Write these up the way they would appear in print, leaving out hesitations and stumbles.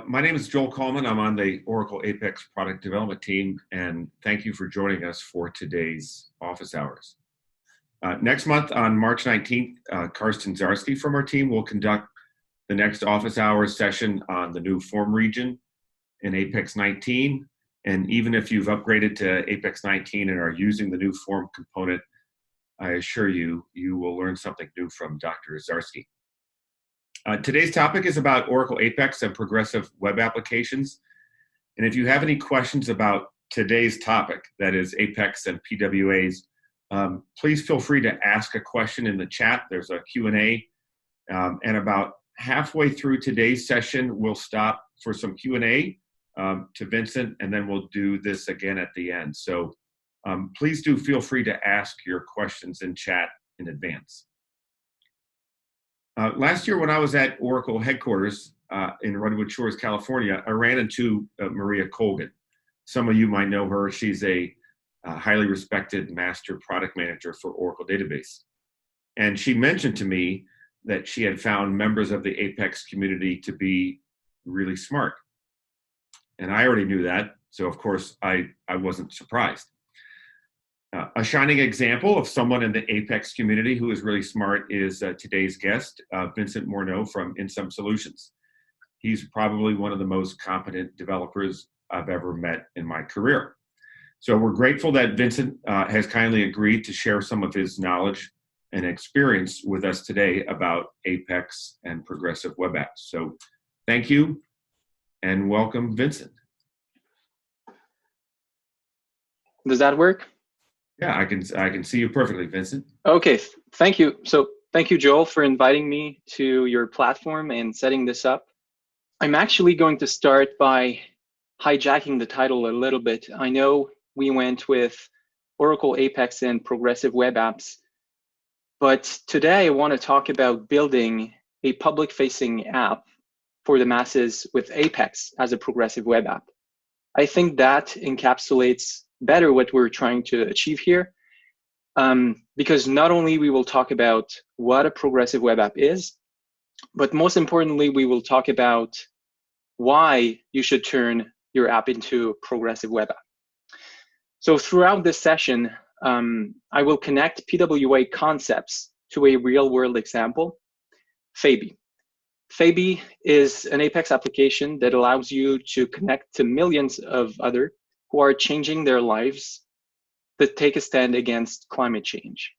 My name is Joel Coleman. I'm on the Oracle APEX product development team, and thank you for joining us for today's office hours. Next month on March 19th, Karsten Zarski from our team will conduct the next office hours session on the new form region in APEX 19. And even if you've upgraded to APEX 19 and are using the new form component, I assure you, you will learn something new from Dr. Zarski. Today's topic is about Oracle APEX and progressive web applications. And if you have any questions about today's topic, that is APEX and PWAs, please feel free to ask a question in the chat. There's a Q&A. And about halfway through today's session, we'll stop for some Q&A to Vincent, and then we'll do this again at the end. So please do feel free to ask your questions in chat in advance. Last year when I was at Oracle headquarters in Redwood Shores, California, I ran into Maria Colgan. Some of you might know her. She's a highly respected master product manager for Oracle Database. And she mentioned to me that she had found members of the APEX community to be really smart. And I already knew that, so of course I wasn't surprised. A shining example of someone in the APEX community who is really smart is today's guest, Vincent Morneau from Insum Solutions. He's probably one of the most competent developers I've ever met in my career. So we're grateful that Vincent has kindly agreed to share some of his knowledge and experience with us today about APEX and progressive web apps. So thank you and welcome, Vincent. Does that work? Yeah, I can see you perfectly, Vincent. Okay, thank you. So thank you, Joel, for inviting me to your platform and setting this up. I'm actually going to start by hijacking the title a little bit. I know we went with Oracle APEX and progressive web apps, but today I want to talk about building a public-facing app for the masses with APEX as a progressive web app. I think that encapsulates better what we're trying to achieve here, because not only we will talk about what a progressive web app is, but most importantly, we will talk about why you should turn your app into a progressive web app. So throughout this session, I will connect PWA concepts to a real-world example, Fabe. Fabe is an APEX application that allows you to connect to millions of others who are changing their lives that take a stand against climate change.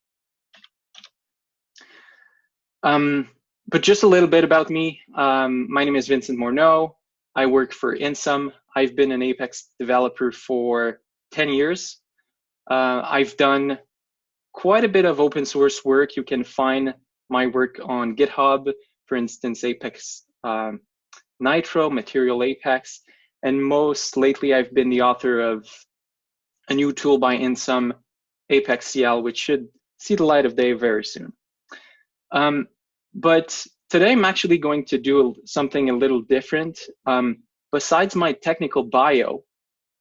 But just a little bit about me. My name is Vincent Morneau. I work for Insum. I've been an APEX developer for 10 years. I've done quite a bit of open source work. You can find my work on GitHub, for instance, APEX Nitro, Material APEX. And most lately, I've been the author of a new tool by Insum, APEX CL, which should see the light of day very soon. But today, I'm actually going to do something a little different. Besides my technical bio,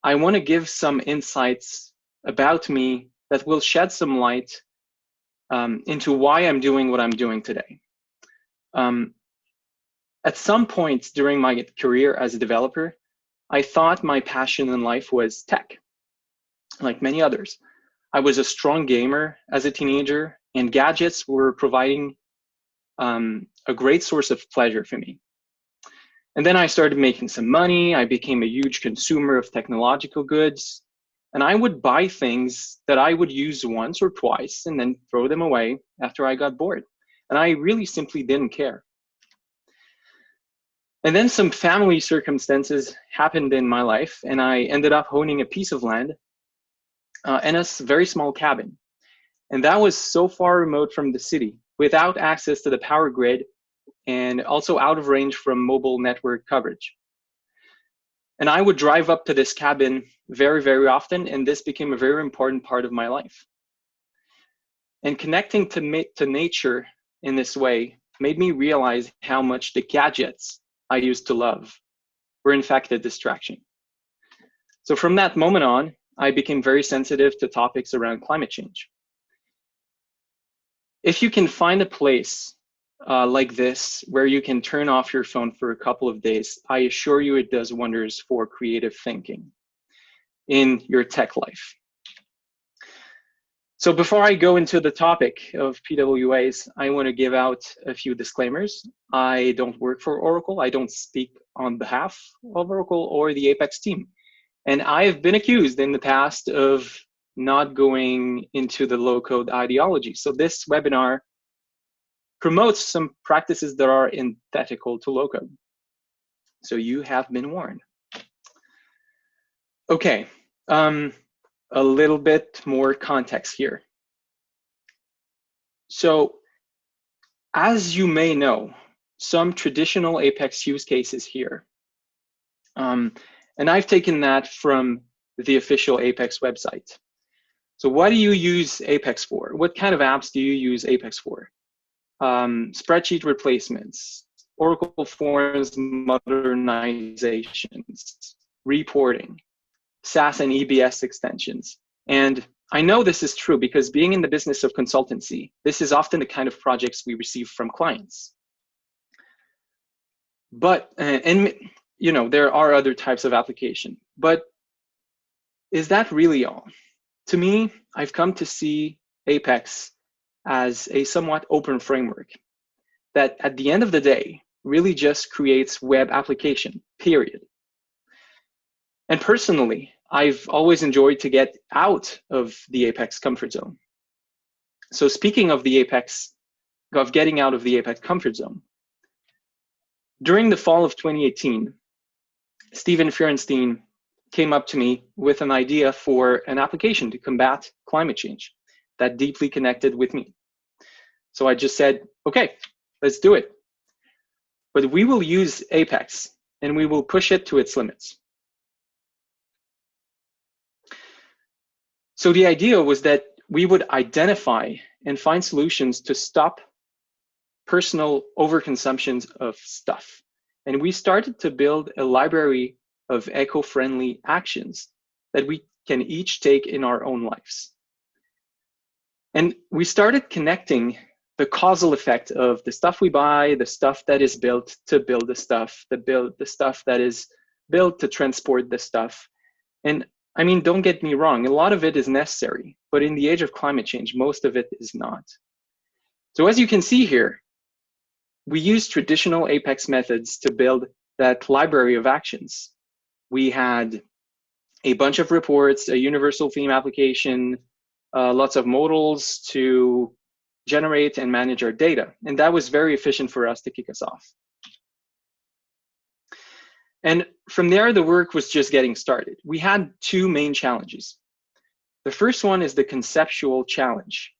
I want to give some insights about me that will shed some light into why I'm doing what I'm doing today. At some point during my career as a developer, I thought my passion in life was tech, like many others. I was a strong gamer as a teenager, and gadgets were providing a great source of pleasure for me. And then I started making some money. I became a huge consumer of technological goods, and I would buy things that I would use once or twice and then throw them away after I got bored. And I really simply didn't care. And then some family circumstances happened in my life, and I ended up owning a piece of land and a very small cabin. And that was so far remote from the city, without access to the power grid, and also out of range from mobile network coverage. And I would drive up to this cabin very, very often, and this became a very important part of my life. And connecting to nature in this way made me realize how much the gadgets I used to love were in fact a distraction. So from that moment on, I became very sensitive to topics around climate change. If you can find a place like this, where you can turn off your phone for a couple of days, I assure you it does wonders for creative thinking in your tech life. So before I go into the topic of PWAs, I want to give out a few disclaimers. I don't work for Oracle. I don't speak on behalf of Oracle or the APEX team. And I've been accused in the past of not going into the low-code ideology. So this webinar promotes some practices that are antithetical to low-code. So you have been warned. Okay. A little bit more context here. So, as you may know, some traditional APEX use cases here. And I've taken that from the official APEX website. So what do you use APEX for? What kind of apps do you use APEX for? Spreadsheet replacements, Oracle Forms modernizations, reporting, SAS and EBS extensions. And I know this is true because being in the business of consultancy, this is often the kind of projects we receive from clients. But, and you know, there are other types of application, but is that really all? To me, I've come to see APEX as a somewhat open framework that at the end of the day, really just creates web application, period. And personally, I've always enjoyed to get out of the APEX comfort zone. So speaking of the APEX, of getting out of the APEX comfort zone, during the fall of 2018, Steven Feurenstein came up to me with an idea for an application to combat climate change that deeply connected with me. So I just said, okay, let's do it. But we will use APEX and we will push it to its limits. So the idea was that we would identify and find solutions to stop personal overconsumptions of stuff. And we started to build a library of eco-friendly actions that we can each take in our own lives. And we started connecting the causal effect of the stuff we buy, the stuff that is built to build the stuff, the stuff that is built to transport the stuff. And I mean, don't get me wrong, a lot of it is necessary, but in the age of climate change, most of it is not. So as you can see here, we use traditional APEX methods to build that library of actions. We had a bunch of reports, a universal theme application, lots of modals to generate and manage our data. And that was very efficient for us to kick us off. And from there, the work was just getting started. We had two main challenges. The first one is the conceptual challenge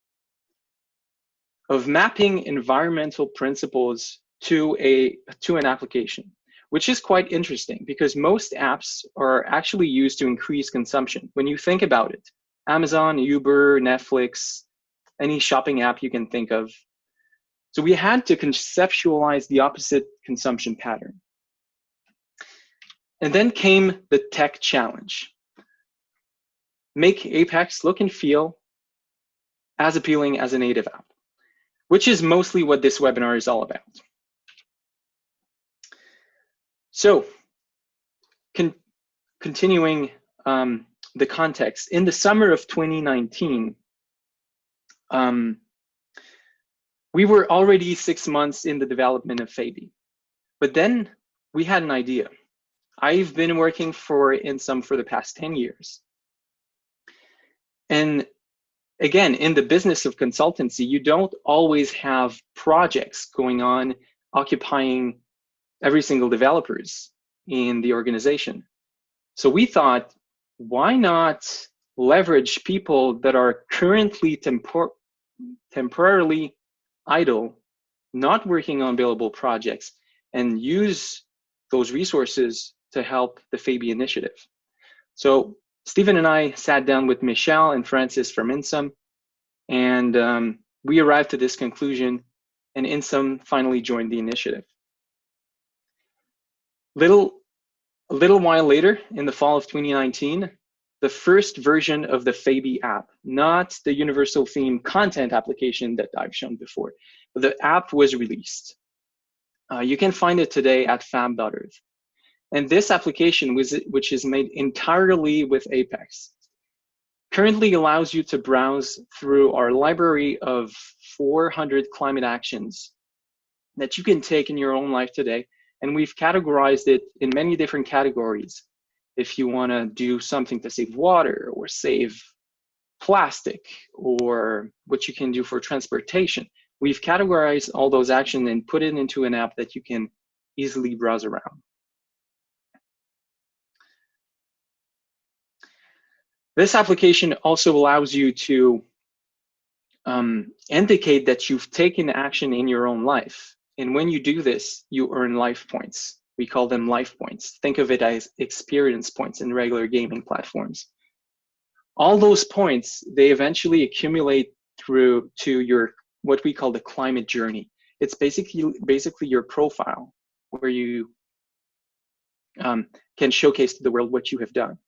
of mapping environmental principles to an application, which is quite interesting because most apps are actually used to increase consumption. When you think about it, Amazon, Uber, Netflix, any shopping app you can think of. So we had to conceptualize the opposite consumption pattern. And then came the tech challenge. Make APEX look and feel as appealing as a native app, which is mostly what this webinar is all about. So, continuing the context, in the summer of 2019, we were already 6 months in the development of Faebe, but then we had an idea. I've been working for Insum for the past 10 years. And again, in the business of consultancy, you don't always have projects going on occupying every single developers in the organization. So we thought, why not leverage people that are currently temporarily idle, not working on billable projects, and use those resources to help the Faebe initiative. So Stephen and I sat down with Michelle and Francis from Insum, and we arrived to this conclusion, and Insum finally joined the initiative. A little while later, in the fall of 2019, the first version of the Fabe app, not the universal theme content application that I've shown before. But the app was released. You can find it today at fabe.earth. And this application, which is made entirely with APEX, currently allows you to browse through our library of 400 climate actions that you can take in your own life today. And we've categorized it in many different categories. If you want to do something to save water or save plastic, or what you can do for transportation, we've categorized all those actions and put it into an app that you can easily browse around. This application also allows you to indicate that you've taken action in your own life. And when you do this, you earn life points. We call them life points. Think of it as experience points in regular gaming platforms. All those points, they eventually accumulate through to your, what we call the climate journey. It's basically your profile, where you can showcase to the world what you have done.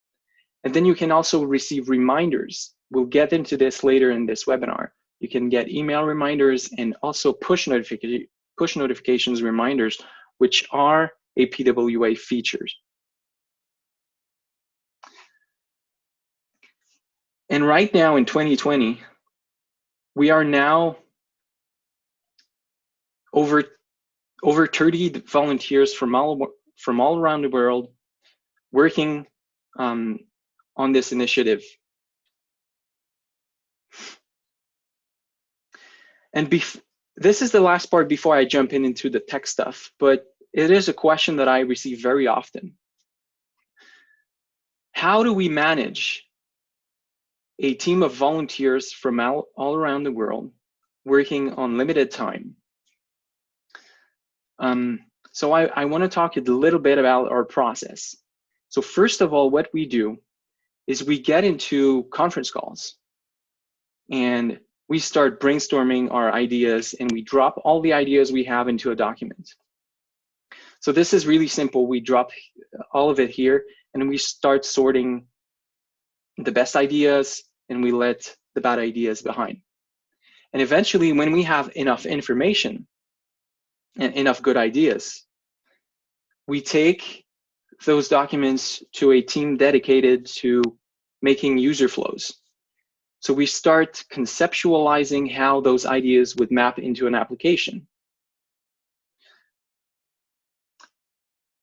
And then you can also receive reminders. We'll get into this later in this webinar. You can get email reminders and also push notifications reminders, which are a PWA features. And right now in 2020, we are now over 30 volunteers from all around the world working on this initiative. And this is the last part before I jump into the tech stuff, but it is a question that I receive very often. How do we manage a team of volunteers from all around the world working on limited time? So I want to talk a little bit about our process. So first of all, what we do is we get into conference calls and we start brainstorming our ideas, and we drop all the ideas we have into a document. So this is really simple. We drop all of it here and we start sorting the best ideas and we let the bad ideas behind. And eventually, when we have enough information and enough good ideas, we take those documents to a team dedicated to making user flows. So we start conceptualizing how those ideas would map into an application.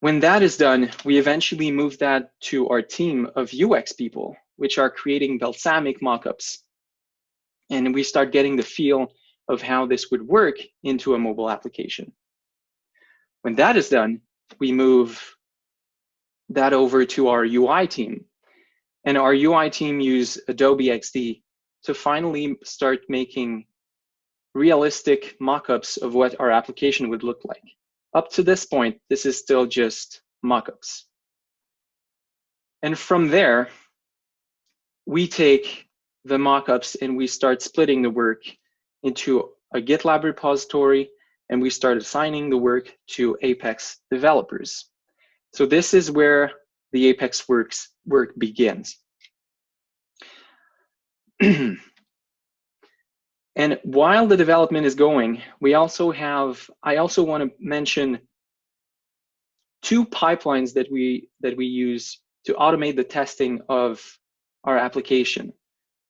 When that is done, we eventually move that to our team of UX people, which are creating balsamic mockups. And we start getting the feel of how this would work into a mobile application. When that is done, we move that over to our UI team. And our UI team use Adobe XD to finally start making realistic mockups of what our application would look like. Up to this point, this is still just mockups. And from there, we take the mockups and we start splitting the work into a GitLab repository, and we start assigning the work to APEX developers. So this is where the APEX work begins. And while the development is going, I also want to mention two pipelines that we use to automate the testing of our application.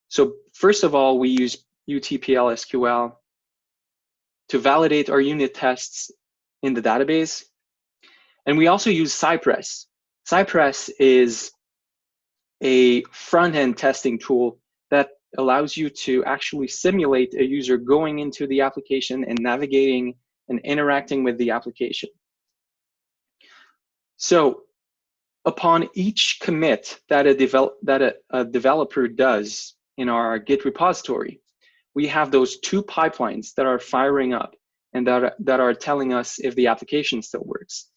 So first of all, we use UTPL SQL to validate our unit tests in the database. And we also use Cypress. Cypress is a front-end testing tool that allows you to actually simulate a user going into the application and navigating and interacting with the application. So upon each commit that a developer does in our Git repository, we have those two pipelines that are firing up and that are telling us if the application still works.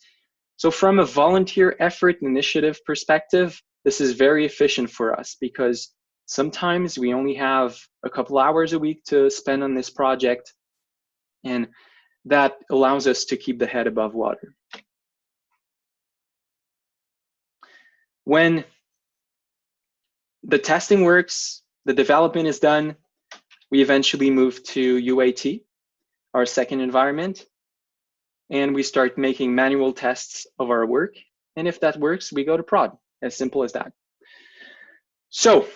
So from a volunteer effort initiative perspective, this is very efficient for us because sometimes we only have a couple hours a week to spend on this project, and that allows us to keep the head above water. When the testing works, the development is done. We eventually move to UAT, our second environment, and we start making manual tests of our work. And if that works, we go to prod, as simple as that. So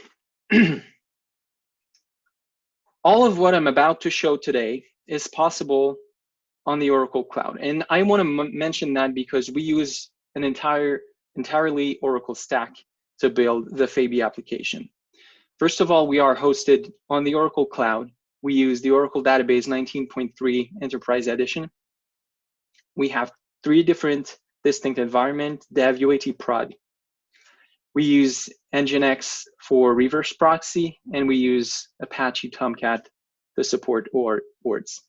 all of what I'm about to show today is possible on the Oracle Cloud. And I want to mention that because we use an entirely Oracle stack to build the Fabe application. First of all, we are hosted on the Oracle Cloud. We use the Oracle Database 19.3 Enterprise Edition. We have 3 different distinct environments: Dev, UAT, Prod. We use Nginx for reverse proxy, and we use Apache Tomcat to support boards.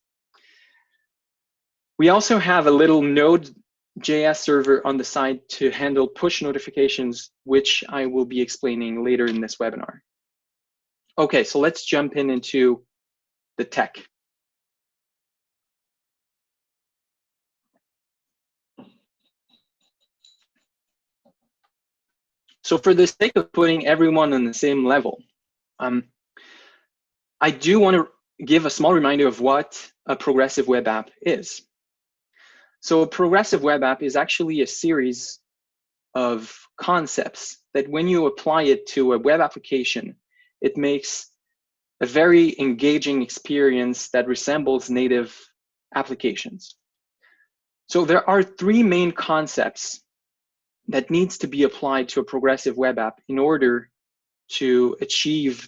We also have a little Node.js server on the side to handle push notifications, which I will be explaining later in this webinar. Okay, so let's jump into the tech. So for the sake of putting everyone on the same level, I do want to give a small reminder of what a progressive web app is. So a progressive web app is actually a series of concepts that when you apply it to a web application, it makes a very engaging experience that resembles native applications. So there are 3 main concepts that needs to be applied to a progressive web app in order to achieve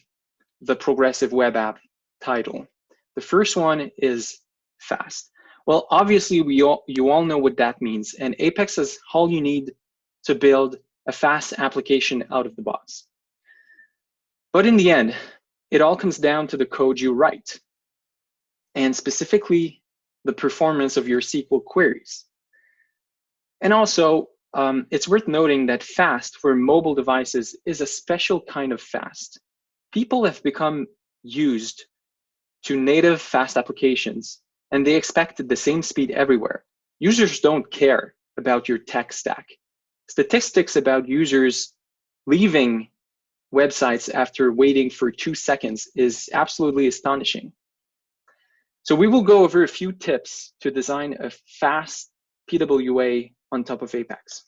the progressive web app title. The first one is fast. Well, obviously you all know what that means, and Apex is all you need to build a fast application out of the box. But in the end, it all comes down to the code you write, and specifically the performance of your SQL queries. And also, it's worth noting that fast for mobile devices is a special kind of fast. People have become used to native fast applications, and they expect the same speed everywhere. Users don't care about your tech stack. Statistics about users leaving websites after waiting for 2 seconds is absolutely astonishing. So we will go over a few tips to design a fast PWA on top of Apex.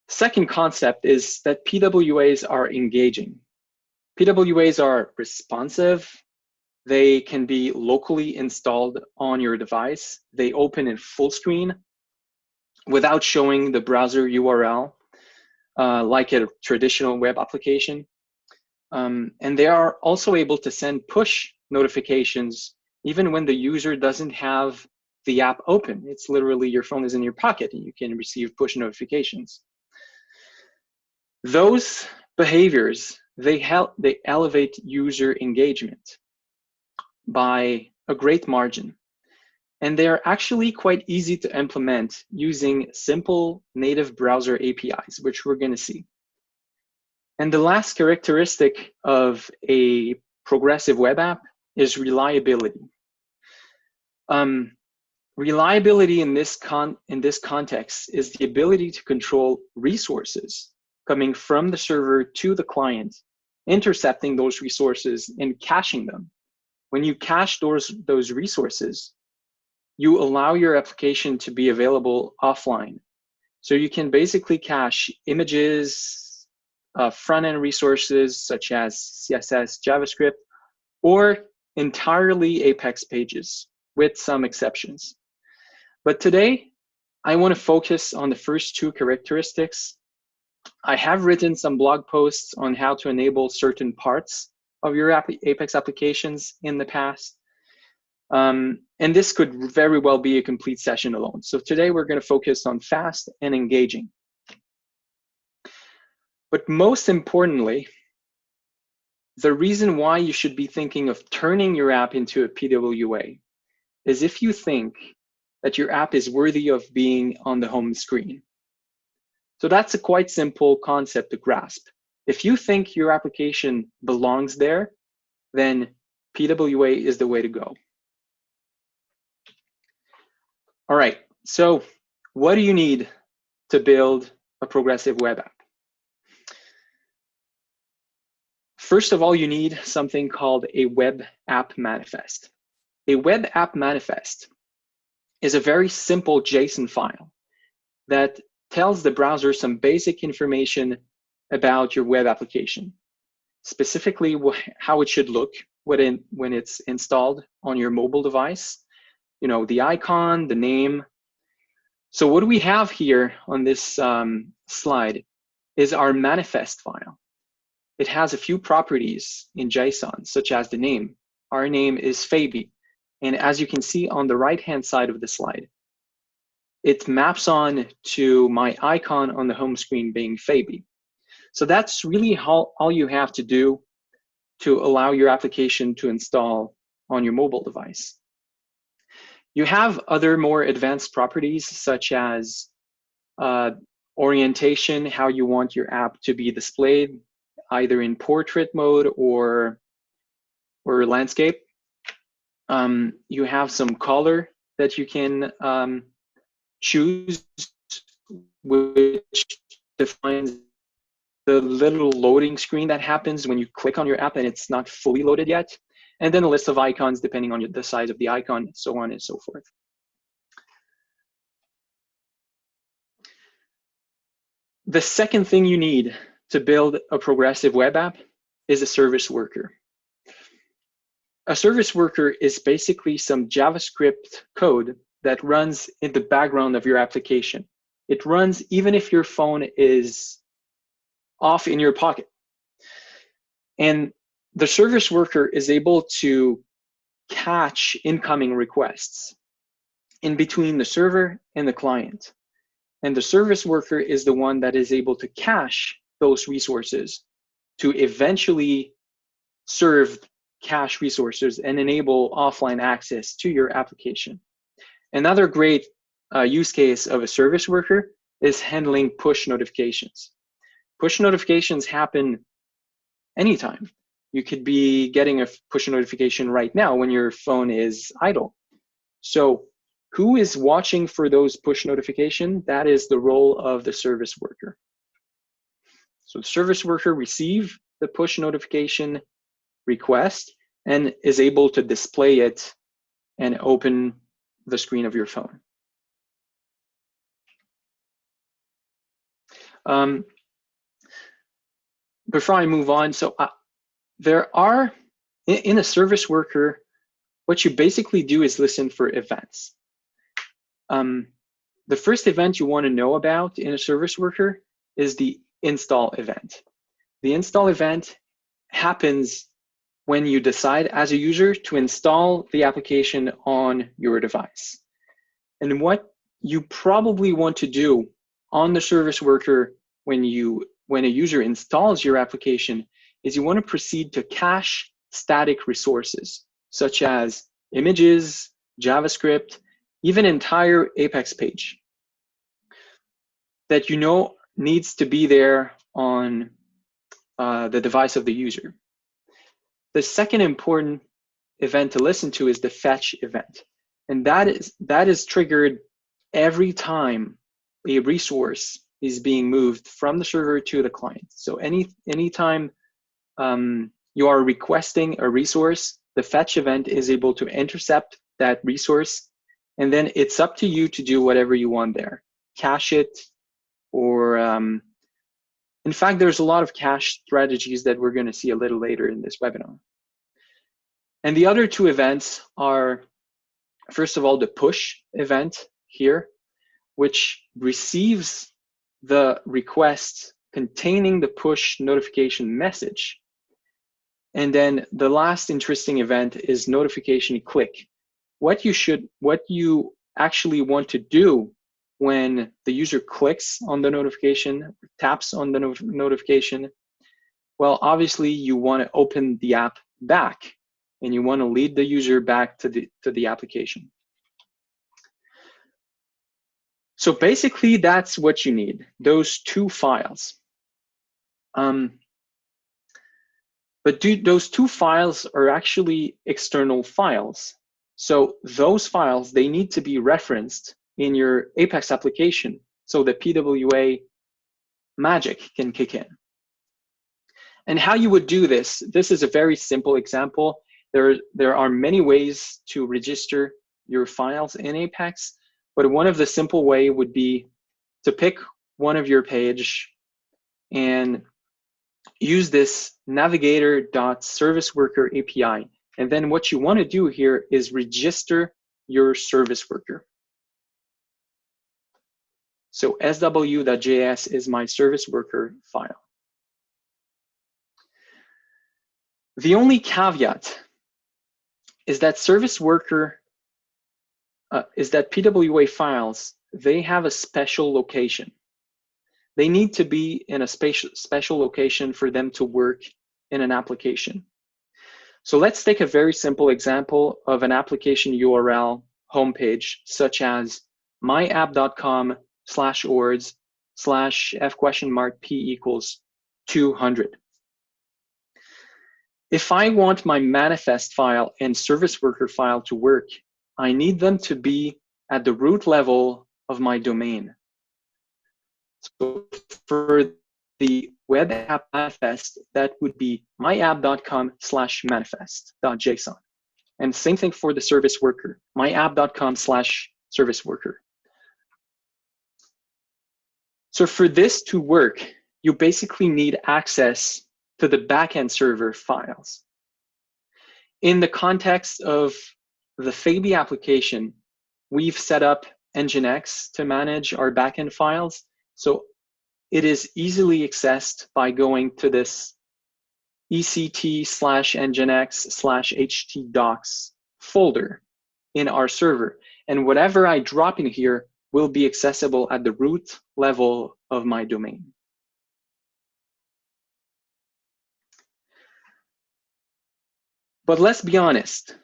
Second concept is that PWAs are engaging. PWAs are responsive. They can be locally installed on your device. They open in full screen without showing the browser URL like a traditional web application. And they are also able to send push notifications even when the user doesn't have the app open. It's literally your phone is in your pocket and you can receive push notifications. Those behaviors, they elevate user engagement by a great margin. And they are actually quite easy to implement using simple native browser APIs, which we're going to see. And the last characteristic of a progressive web app is reliability. Reliability in this context is the ability to control resources coming from the server to the client, intercepting those resources and caching them. When you cache those resources, you allow your application to be available offline. So you can basically cache images, front-end resources such as CSS, JavaScript, or entirely Apex pages with some exceptions. But today, I want to focus on the first 2 characteristics. I have written some blog posts on how to enable certain parts of your Apex applications in the past. And this could very well be a complete session alone. So today we're going to focus on fast and engaging. But most importantly, the reason why you should be thinking of turning your app into a PWA is if you think that your app is worthy of being on the home screen. So that's a quite simple concept to grasp. If you think your application belongs there, then PWA is the way to go. All right, so what do you need to build a progressive web app? First of all, you need something called a web app manifest. A web app manifest is a very simple JSON file that tells the browser some basic information about your web application, specifically how it should look when it's installed on your mobile device, the icon, the name. So what we have here on this slide is our manifest file. It has a few properties in JSON, such as the name. Our name is Fabe. And as you can see on the right-hand side of the slide, it maps on to my icon on the home screen being Fabe. So that's really all you have to do to allow your application to install on your mobile device. You have other more advanced properties, such as orientation, how you want your app to be displayed, either in portrait mode or landscape. You have some color that you can choose, which defines the little loading screen that happens when you click on your app and it's not fully loaded yet. And then a list of icons depending on the size of the icon, so on and so forth. The second thing you need to build a progressive web app is a service worker. A service worker is basically some JavaScript code that runs in the background of your application. It runs even if your phone is off in your pocket. And the service worker is able to catch incoming requests in between the server and the client. And the service worker is the one that is able to cache those resources to eventually serve cache resources and enable offline access to your application. Another great use case of a service worker is handling push notifications. Push notifications happen anytime. You could be getting a push notification right now when your phone is idle. So who is watching for those push notifications? That is the role of the service worker. So the service worker receives the push notification request and is able to display it and open the screen of your phone. Before I move on, so there are, in a service worker, what you basically do is listen for events. The first event you want to know about in a service worker is the install event. The install event happens when you decide as a user to install the application on your device. And what you probably want to do on the service worker when a user installs your application is you want to proceed to cache static resources, such as images, JavaScript, even entire Apex page that you know needs to be there on the device of the user. The second important event to listen to is the fetch event. And that is triggered every time a resource is being moved from the server to the client. So anytime you are requesting a resource, the fetch event is able to intercept that resource, and then it's up to you to do whatever you want there. Cache it, or in fact, there's a lot of cache strategies that we're going to see a little later in this webinar. And the other two events are, first of all, the push event here, which receives the request containing the push notification message. And then the last interesting event is notification click. What you actually want to do when the user clicks on the notification, taps on the notification, well, obviously you want to open the app back and you want to lead the user back to the application. So basically that's what you need, those two files. But those two files are actually external files. So those files, they need to be referenced in your Apex application so the PWA magic can kick in. And how you would do this is a very simple example. There are many ways to register your files in Apex, but one of the simple way would be to pick one of your page and use this navigator.serviceworker API. And then what you want to do here is register your service worker. So sw.js is my service worker file. The only caveat is that service worker, is that PWA files, they have a special location. They need to be in a special location for them to work in an application. So let's take a very simple example of an application URL homepage, such as myapp.com/orgs/f?p=200. If I want my manifest file and service worker file to work, I need them to be at the root level of my domain. So for the web app manifest, that would be myapp.com/manifest.json. And same thing for the service worker, myapp.com/service worker. So for this to work, you basically need access to the backend server files. In the context of the Fabe application, we've set up Nginx to manage our backend files. So it is easily accessed by going to this ect/nginx/htdocs folder in our server. And whatever I drop in here will be accessible at the root level of my domain. But let's be honest,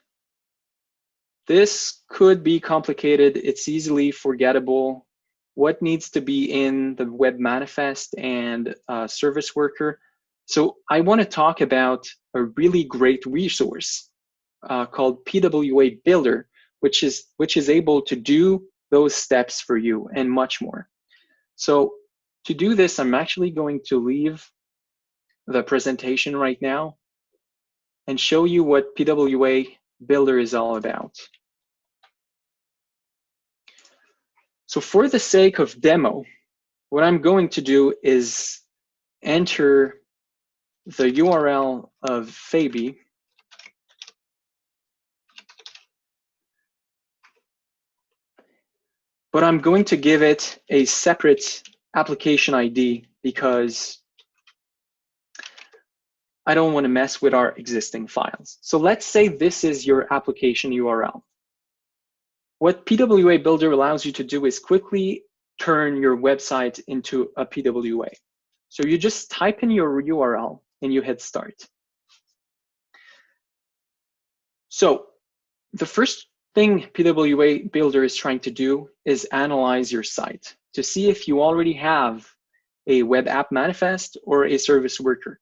this could be complicated. It's easily forgettable. What needs to be in the web manifest and service worker? So I want to talk about a really great resource called PWA Builder, which is able to do those steps for you and much more. So to do this, I'm actually going to leave the presentation right now and show you what PWA Builder is all about. So for the sake of demo, what I'm going to do is enter the URL of Faebe, but I'm going to give it a separate application ID because I don't want to mess with our existing files. So let's say this is your application URL. What PWA Builder allows you to do is quickly turn your website into a PWA. So you just type in your URL and you hit start. So the first thing PWA Builder is trying to do is analyze your site to see if you already have a web app manifest or a service worker.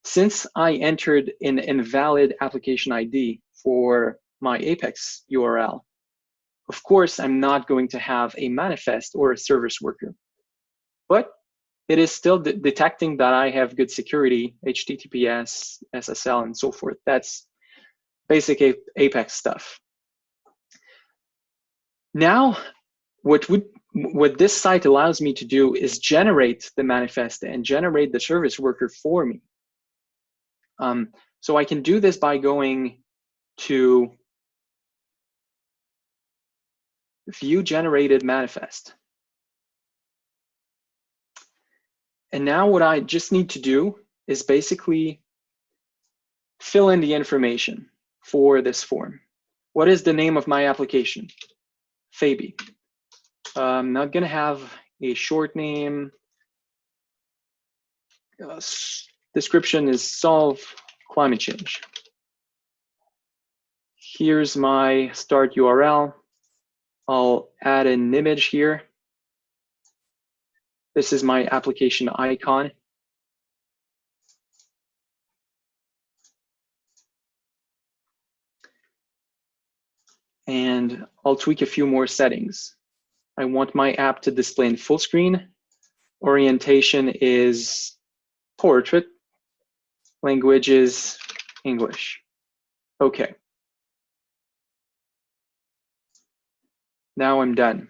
Since I entered an invalid application ID for my Apex URL, of course, I'm not going to have a manifest or a service worker, but it is still detecting that I have good security, HTTPS, SSL, and so forth. That's basic Apex stuff. Now, what this site allows me to do is generate the manifest and generate the service worker for me. So I can do this by going to View Generated Manifest. And now what I just need to do is basically fill in the information for this form. What is the name of my application? Fabe. I'm not going to have a short name. Description is solve climate change. Here's my start URL. I'll add an image here. This is my application icon. And I'll tweak a few more settings. I want my app to display in full screen. Orientation is portrait. Language is English. Okay. Now I'm done.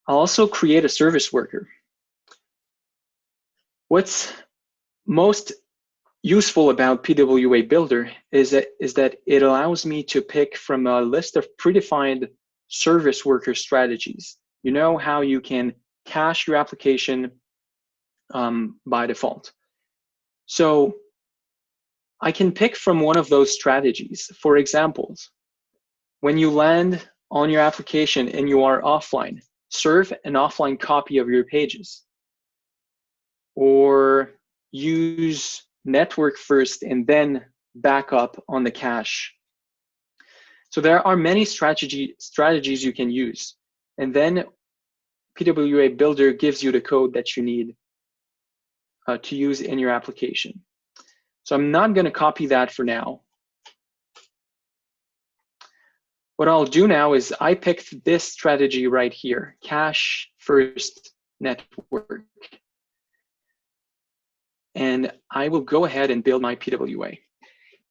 I'll also create a service worker. What's most useful about PWA Builder is that it allows me to pick from a list of predefined service worker strategies. You know how you can cache your application by default. So I can pick from one of those strategies. For example, when you land on your application and you are offline, serve an offline copy of your pages. Or use network first and then backup on the cache. So there are many strategies you can use. And then PWA Builder gives you the code that you need to use in your application. So I'm not going to copy that for now. What I'll do now is I picked this strategy right here, cache first network. And I will go ahead and build my PWA.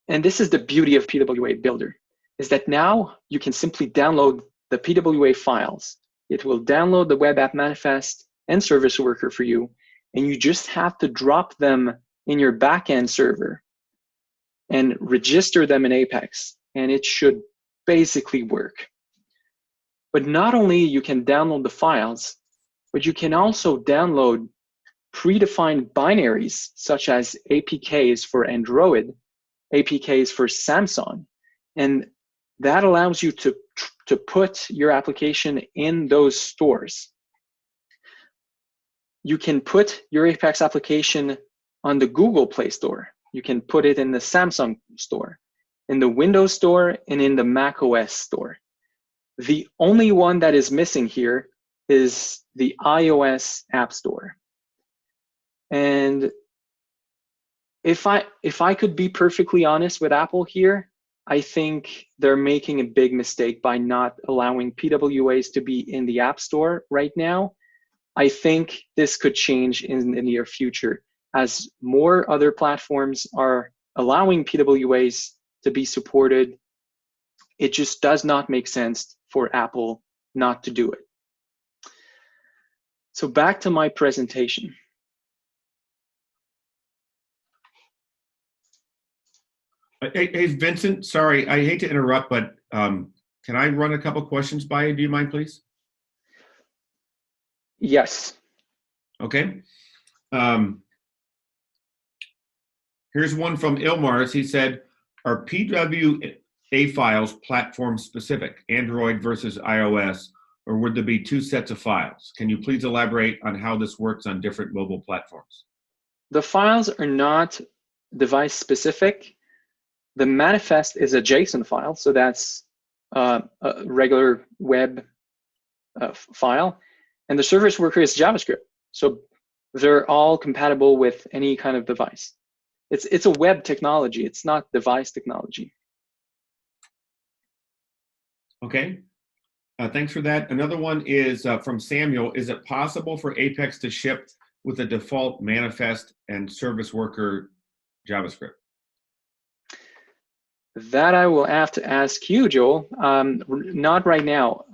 And this is the beauty of PWA Builder, is that now you can simply download the PWA files. It will download the web app manifest and service worker for you, and you just have to drop them in your backend server and register them in Apex, and it should basically work. But not only you can download the files, but you can also download predefined binaries such as APKs for Android, APKs for Samsung, and that allows you to put your application in those stores. You can put your Apex application on the Google Play Store. You can put it in the Samsung store, in the Windows Store, and in the Mac OS store. The only one that is missing here is the iOS App Store. And if I could be perfectly honest with Apple here, I think they're making a big mistake by not allowing PWAs to be in the App Store right now. I think this could change in the near future as more other platforms are allowing PWAs to be supported. It just does not make sense for Apple not to do it. So back to my presentation. Hey, Vincent, sorry, I hate to interrupt, but can I run a couple questions by you? Do you mind, please? Yes. Okay. Here's one from Ilmars. He said, are PWA files platform specific, Android versus iOS, or would there be two sets of files? Can you please elaborate on how this works on different mobile platforms? The files are not device specific. The manifest is a JSON file, so that's a regular web file. And the service worker is JavaScript. So they're all compatible with any kind of device. It's a web technology. It's not device technology. Okay. Thanks for that. Another one is from Samuel. Is it possible for Apex to ship with a default manifest and service worker JavaScript? That I will have to ask you, Joel. Not right now.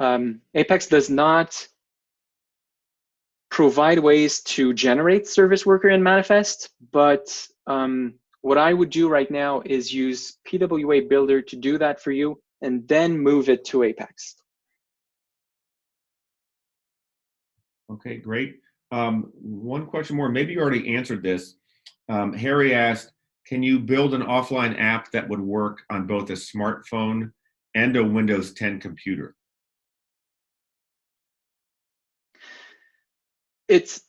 Apex does not provide ways to generate service worker and manifest, but what I would do right now is use PWA Builder to do that for you and then move it to Apex. Okay, great. One question more. Maybe you already answered this. Harry asked, can you build an offline app that would work on both a smartphone and a Windows 10 computer? It's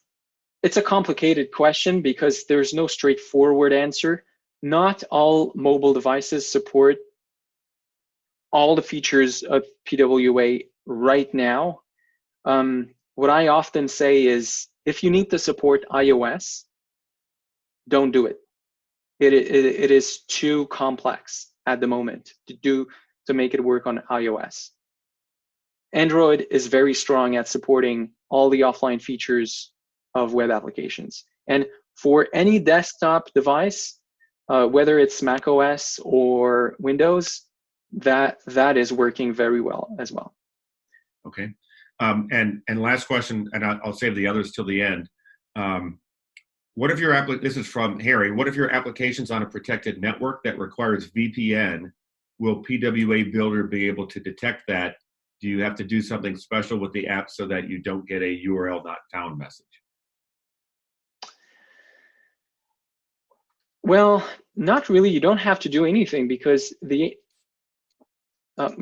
a complicated question because there's no straightforward answer. Not all mobile devices support all the features of PWA right now. What I often say is, if you need to support iOS, don't do it. It is too complex at the moment to make it work on iOS. Android is very strong at supporting all the offline features of web applications. And for any desktop device, whether it's Mac OS or Windows, that is working very well as well. Okay. And last question, and I'll save the others till the end. What if your this is from Harry, what if your application's on a protected network that requires VPN? Will PWA Builder be able to detect that? Do you have to do something special with the app so that you don't get a URL not found message? Well, not really. You don't have to do anything, because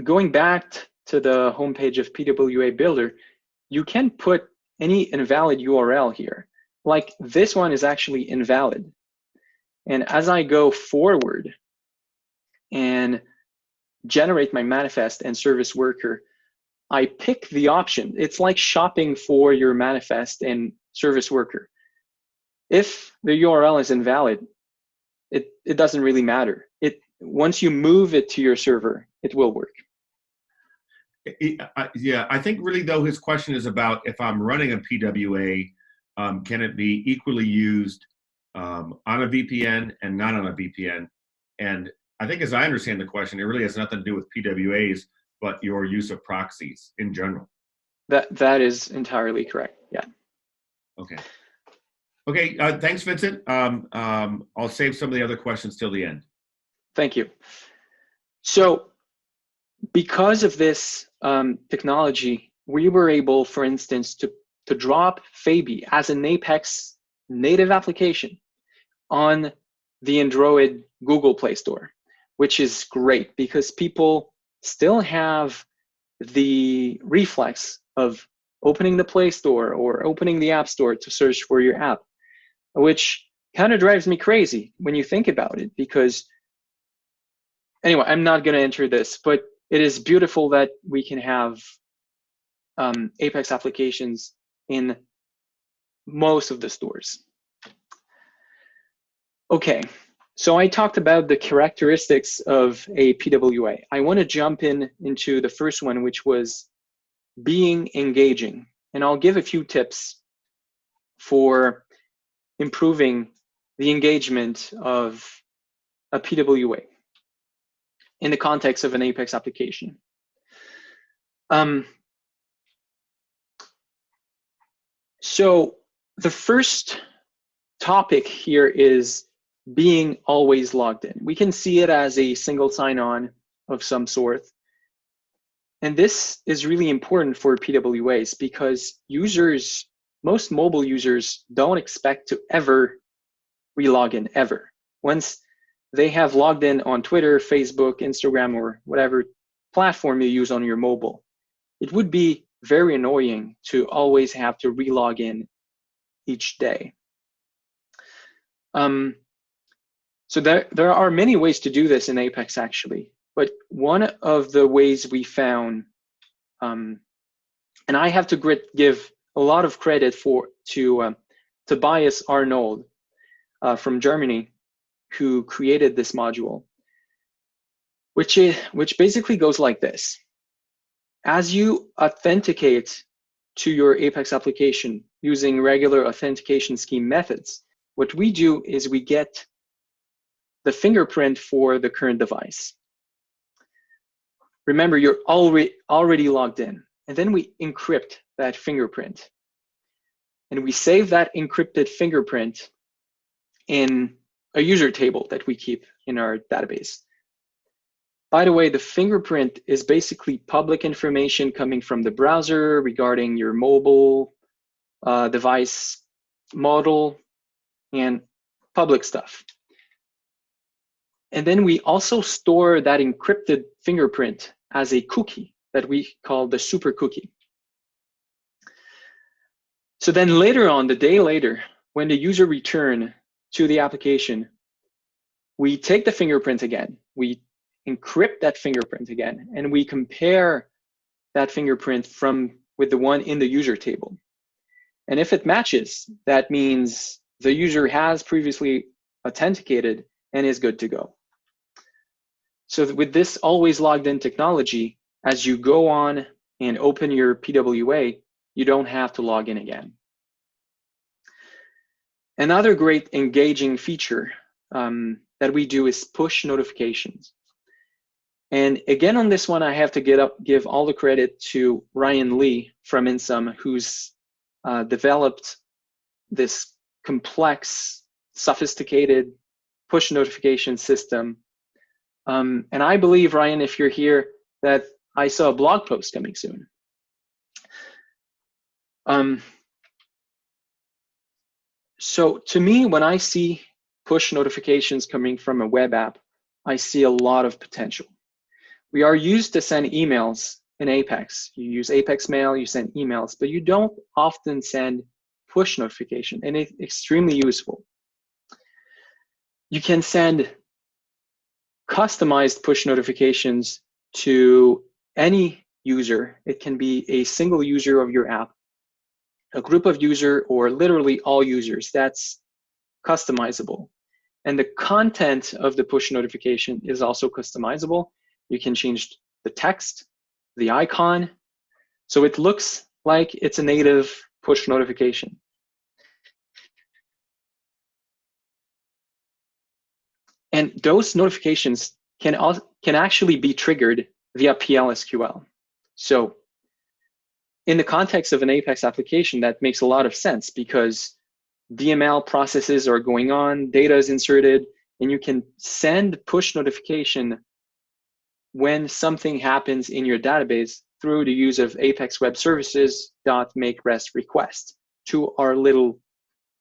going back to the homepage of PWA Builder, you can put any invalid URL here. Like this one is actually invalid. And as I go forward and generate my manifest and service worker, I pick the option. It's like shopping for your manifest and service worker. If the URL is invalid, it doesn't really matter. Once you move it to your server, it will work. Yeah, I think really though his question is about if I'm running a PWA, can it be equally used on a VPN and not on a VPN? And I think as I understand the question, it really has nothing to do with PWAs, but your use of proxies in general. That is entirely correct, yeah. Okay. Okay, thanks, Vincent. I'll save some of the other questions till the end. Thank you. So because of this technology, we were able, for instance, to drop Fabe as an APEX native application on the Android Google Play Store, which is great because people still have the reflex of opening the Play Store or opening the App Store to search for your app, which kind of drives me crazy when you think about it, because anyway, I'm not going to enter this, but it is beautiful that we can have APEX applications in most of the stores. Okay, so I talked about the characteristics of a PWA. I want to jump into the first one, which was being engaging. And I'll give a few tips for improving the engagement of a PWA in the context of an APEX application. So the first topic here is being always logged in. We can see it as a single sign-on of some sort. And this is really important for PWAs because most mobile users don't expect to ever re-log in, ever. Once they have logged in on Twitter, Facebook, Instagram, or whatever platform you use on your mobile, it would be very annoying to always have to re-log in each day. So there are many ways to do this in APEX actually, but one of the ways we found, and I have to give a lot of credit to Tobias Arnold from Germany, who created this module, which basically goes like this. As you authenticate to your APEX application using regular authentication scheme methods, what we do is we get the fingerprint for the current device. Remember, you're already logged in, and then we encrypt that fingerprint. And we save that encrypted fingerprint in a user table that we keep in our database. By the way, the fingerprint is basically public information coming from the browser regarding your mobile device model and public stuff. And then we also store that encrypted fingerprint as a cookie that we call the super cookie. So then later on, the day later, when the user returns to the application, we take the fingerprint again, we encrypt that fingerprint again, and we compare that fingerprint with the one in the user table. And if it matches, that means the user has previously authenticated and is good to go. So with this always logged in technology, as you go on and open your PWA, you don't have to log in again. Another great engaging feature that we do is push notifications. And again, on this one, I have to give all the credit to Ryan Lee from Insum, who's developed this complex, sophisticated push notification system. And I believe, Ryan, if you're here, that I saw a blog post coming soon. So to me, when I see push notifications coming from a web app, I see a lot of potential. We are used to send emails in Apex. You use Apex Mail, you send emails, but you don't often send push notification, and it's extremely useful. You can send customized push notifications to any user. It can be a single user of your app, a group of users, or literally all users. That's customizable. And the content of the push notification is also customizable. You can change the text, the icon, so it looks like it's a native push notification. And those notifications can actually be triggered via PL/SQL. So in the context of an Apex application, that makes a lot of sense because DML processes are going on, data is inserted, and you can send push notification when something happens in your database through the use of Apex Web Services.make REST request to our little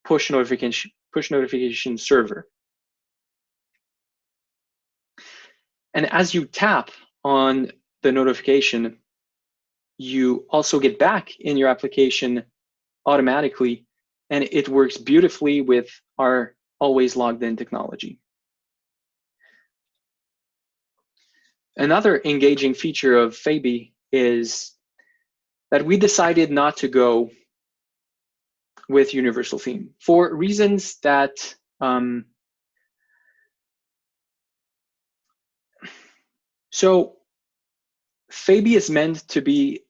push notification server. And as you tap on the notification, you also get back in your application automatically, and it works beautifully with our always logged in technology. Another engaging feature of Faebe is that we decided not to go with universal theme for reasons that so Faebe is meant to be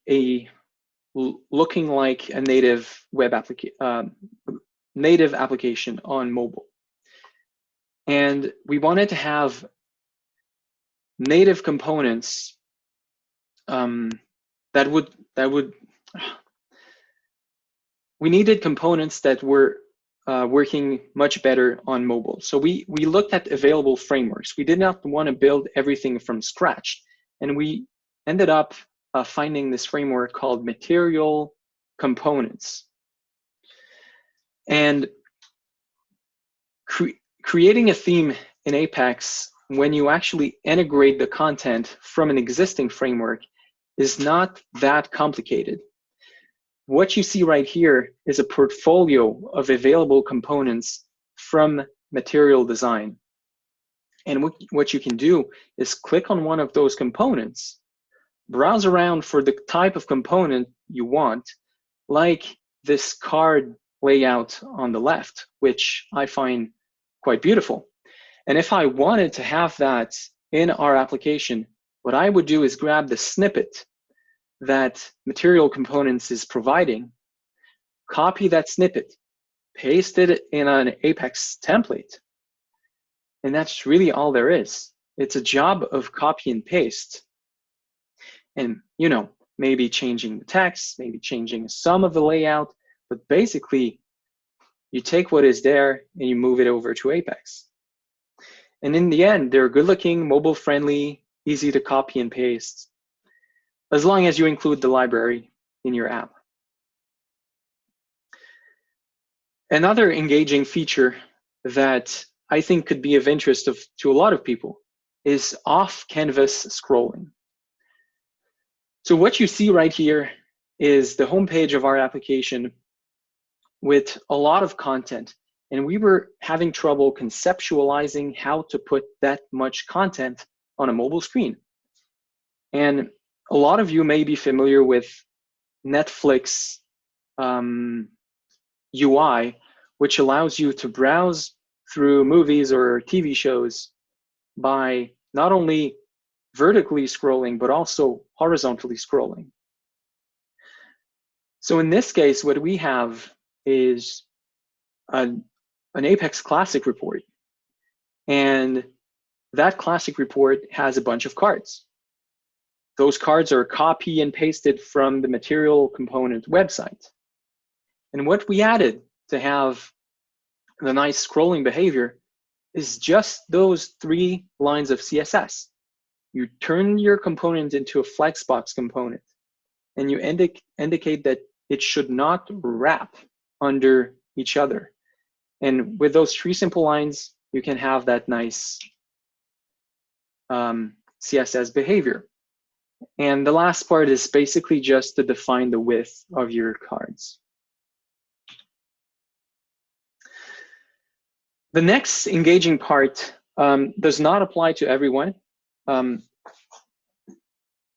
looking like a native web application on mobile, and we wanted to have native components we needed components that were working much better on mobile. So we looked at available frameworks. We did not want to build everything from scratch, and we ended up finding this framework called Material Components. And creating a theme in Apex, when you actually integrate the content from an existing framework, is not that complicated. What you see right here is a portfolio of available components from Material Design. And what you can do is click on one of those components, browse around for the type of component you want, like this card layout on the left, which I find quite beautiful. And if I wanted to have that in our application, what I would do is grab the snippet that Material Components is providing, copy that snippet, paste it in an Apex template, and that's really all there is. It's a job of copy and paste. And, you know, maybe changing the text, maybe changing some of the layout, but basically you take what is there and you move it over to Apex. And in the end, they're good looking, mobile friendly, easy to copy and paste, as long as you include the library in your app. Another engaging feature that I think could be of interest to a lot of people is off-canvas scrolling. So what you see right here is the homepage of our application with a lot of content, and we were having trouble conceptualizing how to put that much content on a mobile screen. And a lot of you may be familiar with Netflix UI, which allows you to browse through movies or TV shows by not only vertically scrolling, but also horizontally scrolling. So in this case, what we have is an Apex Classic report. And that classic report has a bunch of cards. Those cards are copy and pasted from the material component website. And what we added to have the nice scrolling behavior is just those 3 lines of CSS. You turn your component into a flexbox component, and you indicate that it should not wrap under each other. And with those 3 simple lines, you can have that nice CSS behavior. And the last part is basically just to define the width of your cards. The next engaging part does not apply to everyone.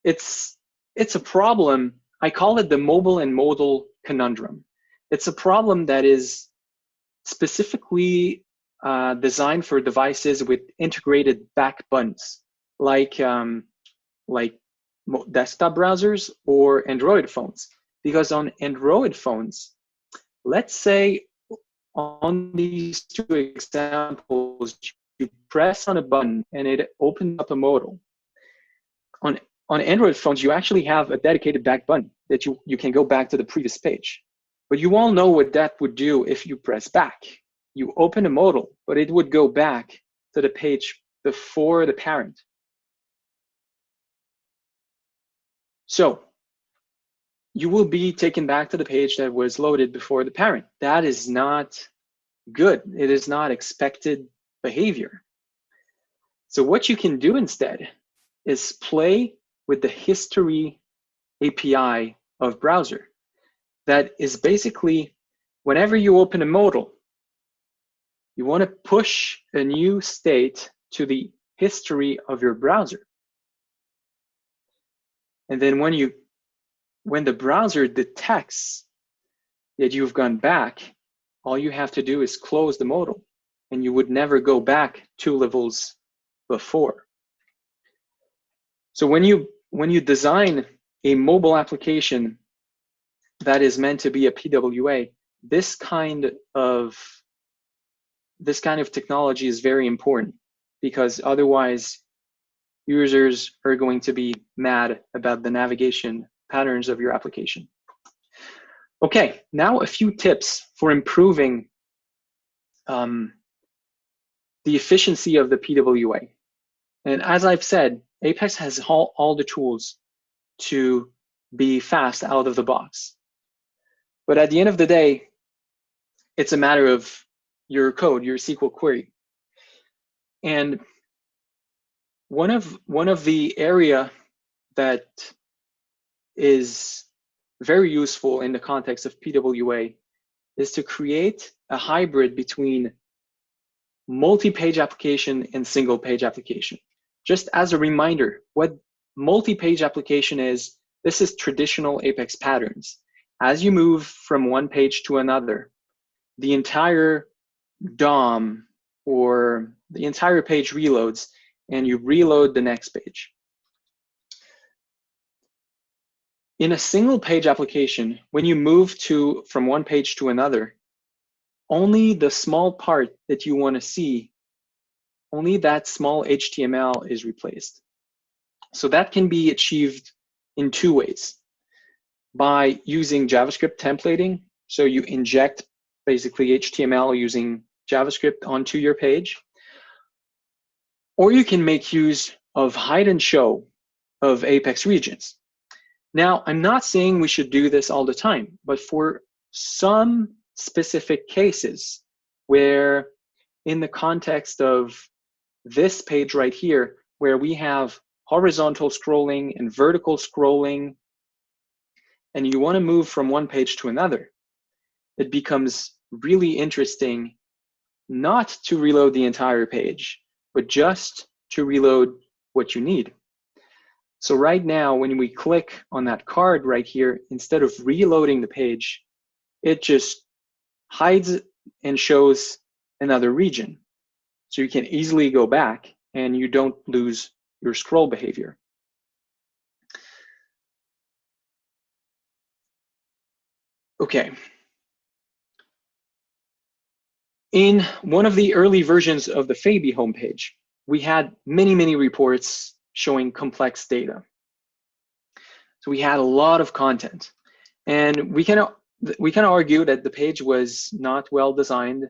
It's a problem. I call it the mobile and modal conundrum. It's a problem that is specifically designed for devices with integrated back buttons, like desktop browsers or Android phones. Because on Android phones, let's say on these 2 examples, you press on a button and it opens up a modal. On Android phones, you actually have a dedicated back button that you can go back to the previous page. But you all know what that would do if you press back. You open a modal, but it would go back to the page before the parent. So you will be taken back to the page that was loaded before the parent. That is not good. It is not expected behavior. So what you can do instead is play with the history API of browser. That is basically, whenever you open a modal, you want to push a new state to the history of your browser. And then when the browser detects that you've gone back, all you have to do is close the modal, and you would never go back 2 levels before. So when you design a mobile application that is meant to be a PWA, this kind of technology is very important, because otherwise users are going to be mad about the navigation patterns of your application. Okay, now a few tips for improving the efficiency of the PWA. And as I've said, Apex has all the tools to be fast out of the box. But at the end of the day, it's a matter of your code, your SQL query. And one of the area that is very useful in the context of PWA is to create a hybrid between multi-page application and single-page application. Just as a reminder, what multi-page application is, this is traditional Apex patterns. As you move from one page to another, the entire DOM or the entire page reloads, and you reload the next page. In a single page application, when you move from one page to another, only the small part that you want to see, only that small HTML is replaced. So that can be achieved in 2 ways. By using JavaScript templating, so you inject basically HTML using JavaScript onto your page, or you can make use of hide and show of Apex regions. Now, I'm not saying we should do this all the time, but for some specific cases where in the context of this page right here, where we have horizontal scrolling and vertical scrolling, and you want to move from one page to another, it becomes really interesting not to reload the entire page, but just to reload what you need. So right now, when we click on that card right here, instead of reloading the page, it just hides and shows another region. So you can easily go back and you don't lose your scroll behavior. Okay. In one of the early versions of the Fabe homepage, we had many reports showing complex data. So we had a lot of content, and we can argue that the page was not well designed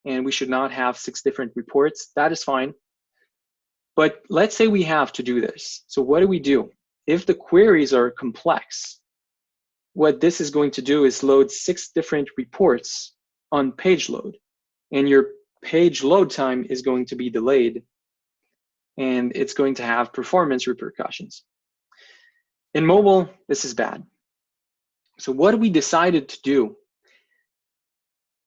and we should not have 6 different reports. That is fine. But let's say we have to do this. So what do? If the queries are complex, what this is going to do is load 6 different reports on page load. And your page load time is going to be delayed, and it's going to have performance repercussions. In mobile, this is bad. So what we decided to do,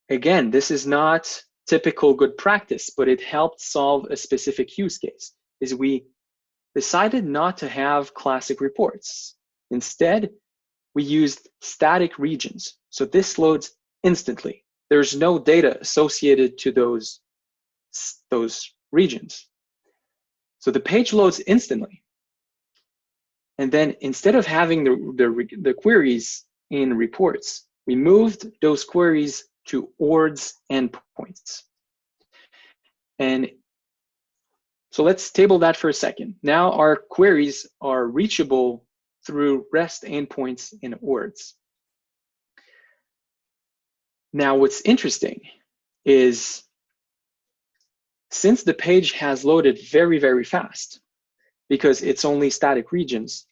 again, this is not typical good practice, but it helped solve a specific use case, is we decided not to have classic reports. Instead, we used static regions. So this loads instantly. There's no data associated to those regions. So the page loads instantly. And then instead of having the queries in reports, we moved those queries to ORDS endpoints. And so let's table that for a second. Now our queries are reachable through REST endpoints in ORDS. Now what's interesting is, since the page has loaded very fast, because it's only static regions,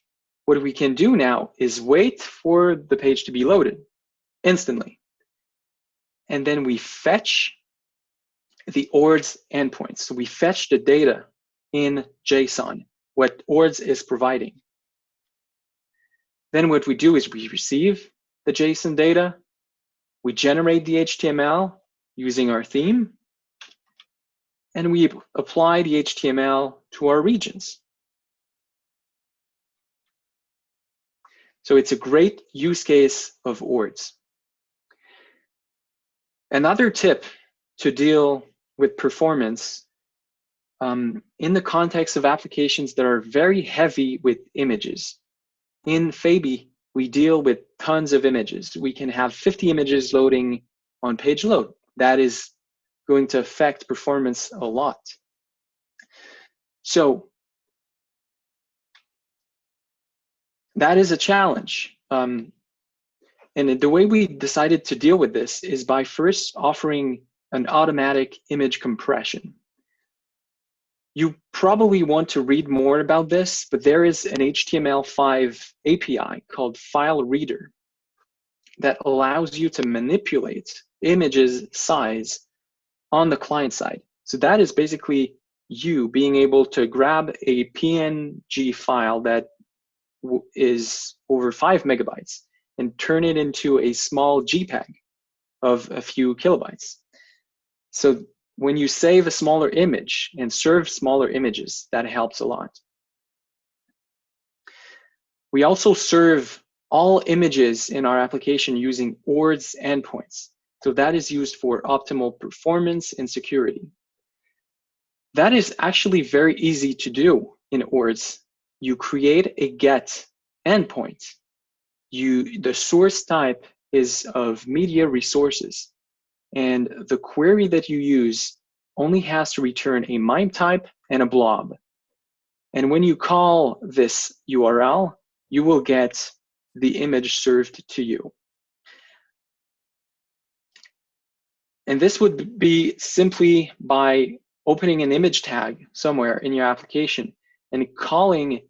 what we can do now is wait for the page to be loaded instantly. And then we fetch the ORDS endpoints. So we fetch the data in JSON, what ORDS is providing. Then what we do is we receive the JSON data, we generate the HTML using our theme, and we apply the HTML to our regions. So it's a great use case of ORDS. Another tip to deal with performance in the context of applications that are very heavy with images. In Fabe, we deal with tons of images. We can have 50 images loading on page load. That is going to affect performance a lot. So that is a challenge. And the way we decided to deal with this is by first offering an automatic image compression. You probably want to read more about this, but there is an HTML5 API called File Reader that allows you to manipulate images size on the client side. So that is basically you being able to grab a PNG file that is over 5 megabytes and turn it into a small JPEG of a few kilobytes. So when you save a smaller image and serve smaller images, that helps a lot. We also serve all images in our application using ORDS endpoints. So that is used for optimal performance and security. That is actually very easy to do in ORDS. You create a GET endpoint. The source type is of media resources, and the query that you use only has to return a MIME type and a blob. And when you call this URL, you will get the image served to you. And this would be simply by opening an image tag somewhere in your application and calling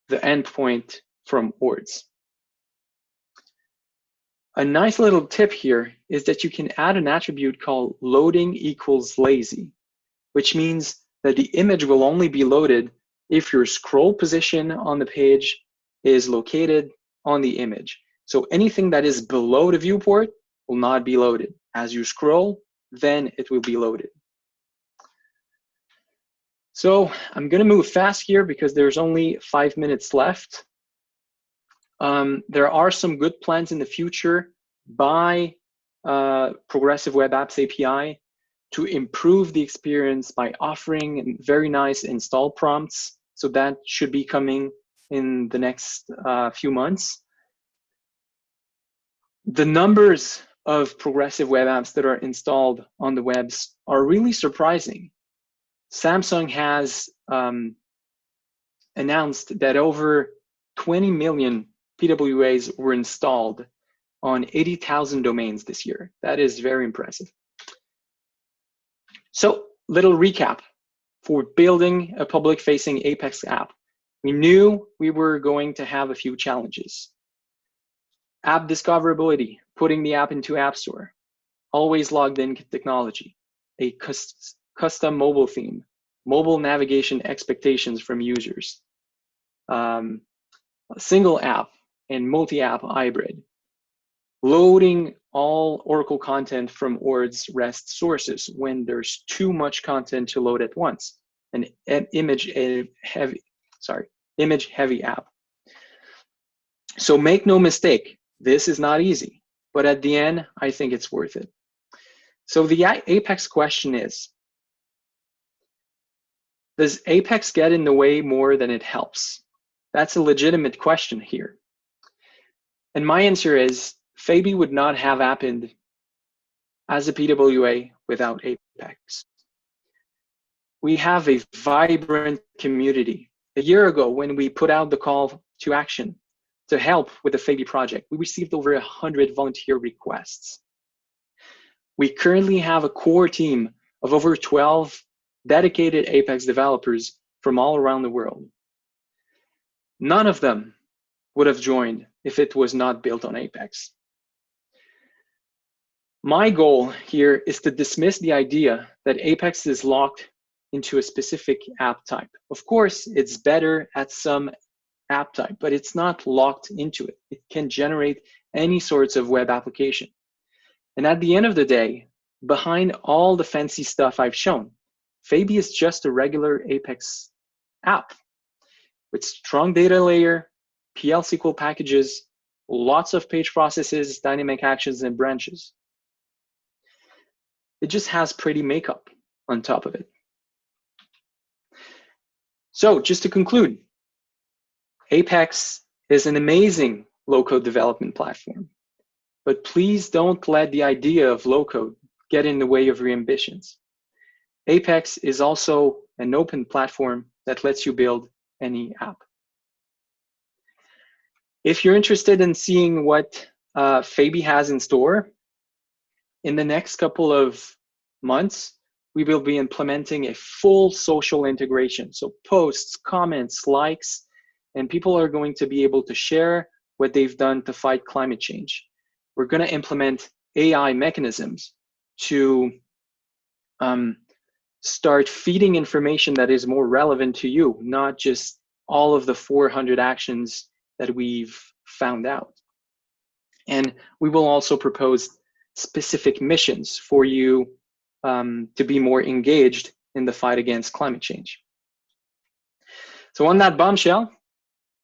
the endpoint from ORDS. A nice little tip here is that you can add an attribute called loading equals lazy, which means that the image will only be loaded if your scroll position on the page is located on the image. So anything that is below the viewport will not be loaded. As you scroll, then it will be loaded. So I'm going to move fast here because there's only 5 minutes left. There are some good plans in the future by Progressive Web Apps API to improve the experience by offering very nice install prompts. So that should be coming in the next few months. The numbers of progressive web apps that are installed on the webs are really surprising. Samsung has announced that over 20 million PWAs were installed on 80,000 domains this year. That is very impressive. So, little recap for building a public-facing APEX app. We knew we were going to have a few challenges. App discoverability, putting the app into App Store, always logged in technology, a custom mobile theme, mobile navigation expectations from users, a single app and multi-app hybrid, loading all Oracle content from ORD's REST sources when there's too much content to load at once, an image heavy app. So make no mistake, this is not easy, but at the end, I think it's worth it. So the APEX question is, does APEX get in the way more than it helps? That's a legitimate question here. And my answer is, Fabe would not have happened as a PWA without APEX. We have a vibrant community. A year ago, when we put out the call to action to help with the Fabe project, we received over 100 volunteer requests. We currently have a core team of over 12 dedicated APEX developers from all around the world. None of them would have joined if it was not built on APEX. My goal here is to dismiss the idea that APEX is locked into a specific app type. Of course, it's better at some app type, but it's not locked into it. It can generate any sorts of web application. And at the end of the day, behind all the fancy stuff I've shown, Fabe is just a regular APEX app with strong data layer, PL SQL packages, lots of page processes, dynamic actions, and branches. It just has pretty makeup on top of it. So just to conclude, APEX is an amazing low-code development platform, but please don't let the idea of low-code get in the way of your ambitions. APEX is also an open platform that lets you build any app. If you're interested in seeing what Fabe has in store, in the next couple of months, we will be implementing a full social integration. So posts, comments, likes, and people are going to be able to share what they've done to fight climate change. We're going to implement AI mechanisms to start feeding information that is more relevant to you, not just all of the 400 actions that we've found out. And we will also propose specific missions for you to be more engaged in the fight against climate change. So on that bombshell,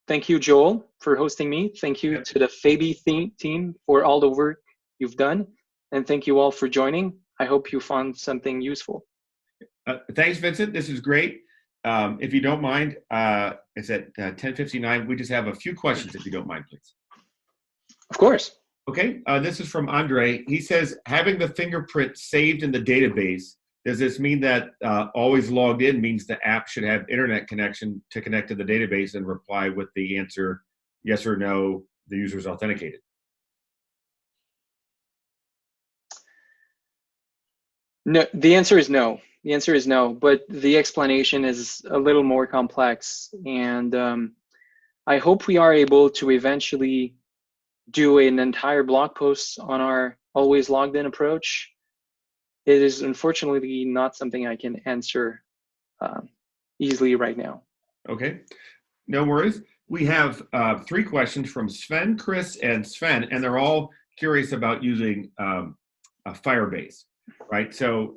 thank you, Joel, for hosting me. Thank you to the Fabe team for all the work you've done. And thank you all for joining. I hope you found something useful. Thanks, Vincent. This is great. If you don't mind, it's at 10:59. We just have a few questions, if you don't mind, please. Of course. Okay, this is from Andre. He says, having the fingerprint saved in the database, does this mean that always logged in means the app should have internet connection to connect to the database and reply with the answer, yes or no, the user is authenticated? No, the answer is no. The answer is no, but the explanation is a little more complex. And I hope we are able to eventually do an entire blog post on our always logged in approach. It is unfortunately not something I can answer easily right now. Okay, no worries. We have 3 questions from Sven, Chris, and Sven, and they're all curious about using Firebase, right? So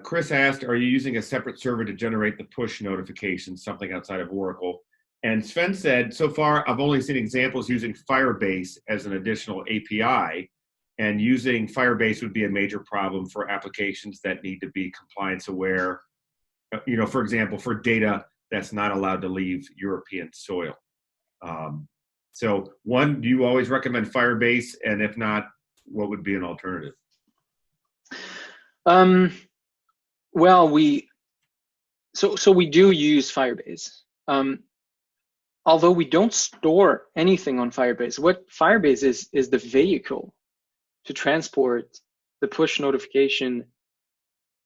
Chris asked, are you using a separate server to generate the push notifications, something outside of Oracle? And Sven said, so far, I've only seen examples using Firebase as an additional API, and using Firebase would be a major problem for applications that need to be compliance aware, you know, for example, for data that's not allowed to leave European soil. So one, do you always recommend Firebase? And if not, what would be an alternative? Well, we do use Firebase. Although we don't store anything on Firebase, what Firebase is the vehicle to transport the push notification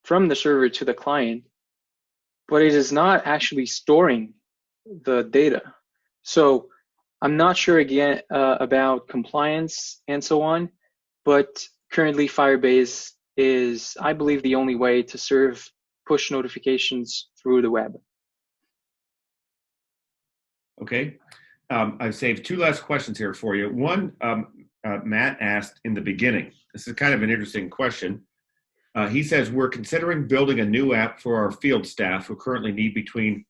from the server to the client, but it is not actually storing the data. So I'm not sure again about compliance and so on, but currently Firebase is, I believe, the only way to serve push notifications through the web. Okay. I've saved two last questions here for you. One, Matt asked in the beginning. This is kind of an interesting question. He says, we're considering building a new app for our field staff who currently need between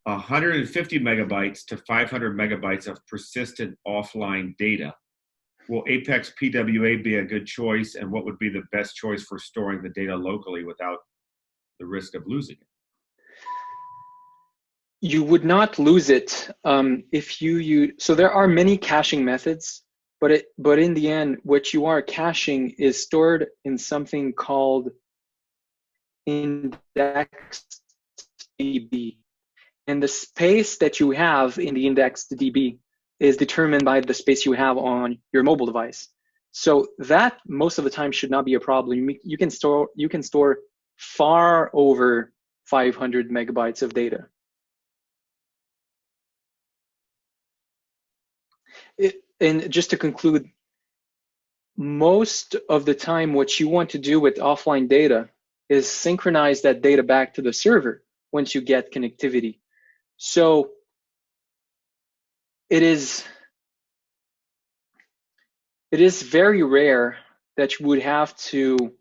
150 megabytes to 500 megabytes of persistent offline data. Will APEX PWA be a good choice, and what would be the best choice for storing the data locally without the risk of losing it? You would not lose it if you use, so there are many caching methods, but in the end, what you are caching is stored in something called indexed DB. And the space that you have in the indexed DB is determined by the space you have on your mobile device. So that most of the time should not be a problem. You can store far over 500 megabytes of data. And just to conclude, most of the time what you want to do with offline data is synchronize that data back to the server once you get connectivity. So it is very rare that you would have to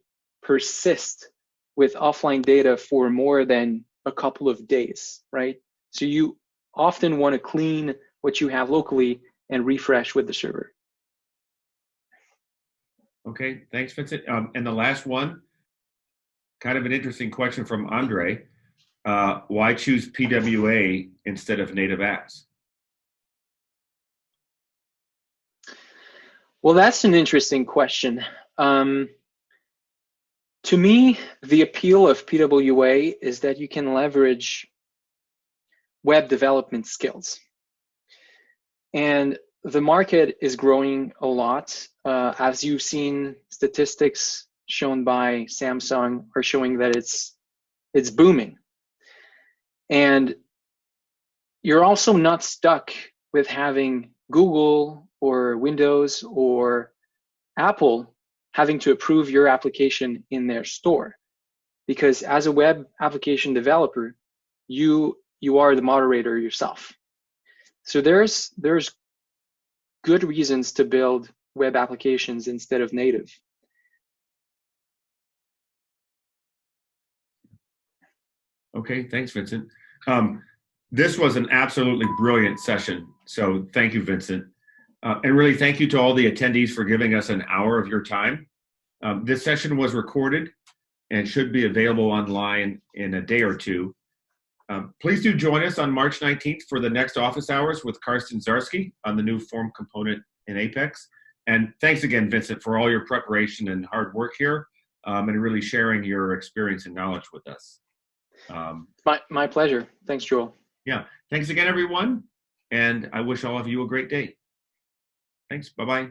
persist with offline data for more than a couple of days, right? So you often want to clean what you have locally and refresh with the server. Okay, thanks, Vincent. And the last one, kind of an interesting question from Andre. Why choose PWA instead of native apps? Well, that's an interesting question. To me, the appeal of PWA is that you can leverage web development skills. And the market is growing a lot. As you've seen, statistics shown by Samsung are showing that it's booming. And you're also not stuck with having Google or Windows or Apple having to approve your application in their store. Because as a web application developer, you are the moderator yourself. So there's good reasons to build web applications instead of native. Okay, thanks, Vincent. This was an absolutely brilliant session. So thank you, Vincent. And really thank you to all the attendees for giving us an hour of your time. This session was recorded and should be available online in a day or two. Please do join us on March 19th for the next office hours with Karsten Zarski on the new form component in APEX. And thanks again, Vincent, for all your preparation and hard work here, and really sharing your experience and knowledge with us. My pleasure. Thanks, Joel. Yeah. Thanks again, everyone. And I wish all of you a great day. Thanks. Bye-bye.